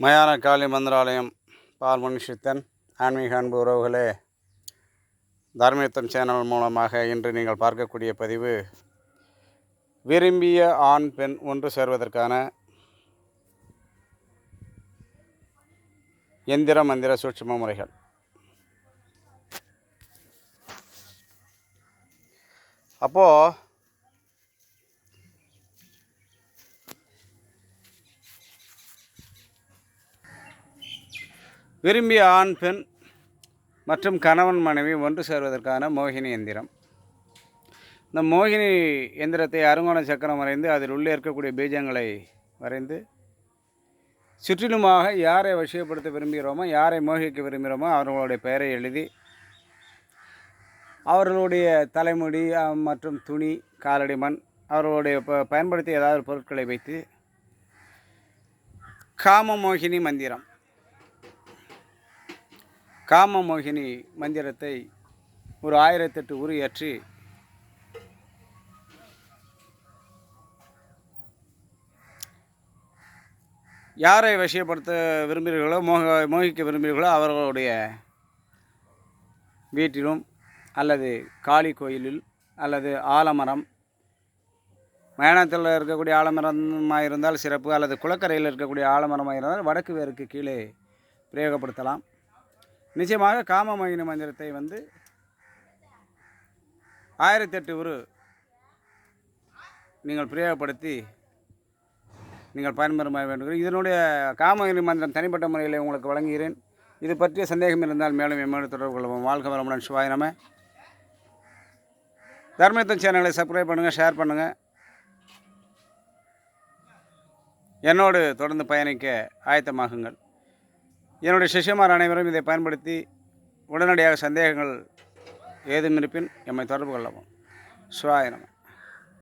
மயான காளி மந்திராலயம் பால்மணி சித்தன் ஆன்மீக அன்பு உறவுகளே, தர்மயுத்தம் சேனல் மூலமாக இன்று நீங்கள் பார்க்கக்கூடிய பதிவு விரும்பிய ஆண் பெண் ஒன்று சேர்வதற்கான எந்திர மந்திர சூட்சும முறைகள். அப்போது விரும்பிய ஆண் பெண் மற்றும் கணவன் மனைவி ஒன்று சேர்வதற்கான மோகினி எந்திரம். இந்த மோகினி எந்திரத்தை அருங்கோண சக்கரம் வரைந்து அதில் உள்ளே இருக்கக்கூடிய பீஜங்களை வரைந்து சுற்றிலுமாக யாரை வசியப்படுத்த விரும்புகிறோமோ, யாரை மோகிக்க விரும்புகிறோமோ அவர்களுடைய பெயரை எழுதி அவர்களுடைய தலைமுடி மற்றும் துணி, காலடி மண், அவர்களுடைய பயன்படுத்திய ஏதாவது பொருட்களை வைத்து காமமோகினி மந்திரம், காமமோகினி மந்திரத்தை ஒரு 1008 உரு ஏற்றி யாரை வசியப்படுத்த விரும்புகிறீர்களோ, மோகிக்க விரும்புகிறீர்களோ அவர்களுடைய வீட்டிலும் அல்லது காளி கோயிலில் அல்லது ஆலமரம், மயானத்தில் இருக்கக்கூடிய ஆலமரமாக இருந்தால் சிறப்பு, அல்லது குளக்கரையில் இருக்கக்கூடிய ஆலமரமாக இருந்தால் வடக்கு வேருக்கு கீழே பிரயோகப்படுத்தலாம். நிச்சயமாக காமமோகினி மந்திரத்தை 1008 உரு நீங்கள் பிரயோகப்படுத்தி நீங்கள் பயன்பெற வேண்டும். இதனுடைய காமமோகினி மந்திரம் தனிப்பட்ட முறையில் உங்களுக்கு வழங்குகிறேன். இது பற்றிய சந்தேகம் இருந்தால் மேலும் எம்மோடு தொடர்பு கொள்வோம். வாழ்க வளமுடன். சிவாய நம. தர்மயுத்தம் சேனலை சப்ஸ்கிரைப் பண்ணுங்கள், ஷேர் பண்ணுங்கள். என்னோடு தொடர்ந்து பயணிக்க ஆயத்தமாகுங்கள். என்னுடைய சிஷ்யமார் அனைவரும் இதை பயன்படுத்தி உடனடியாக சந்தேகங்கள் ஏதும் இருப்பின் எம்மை தொடர்பு கொள்ளவும். சிவாய நம.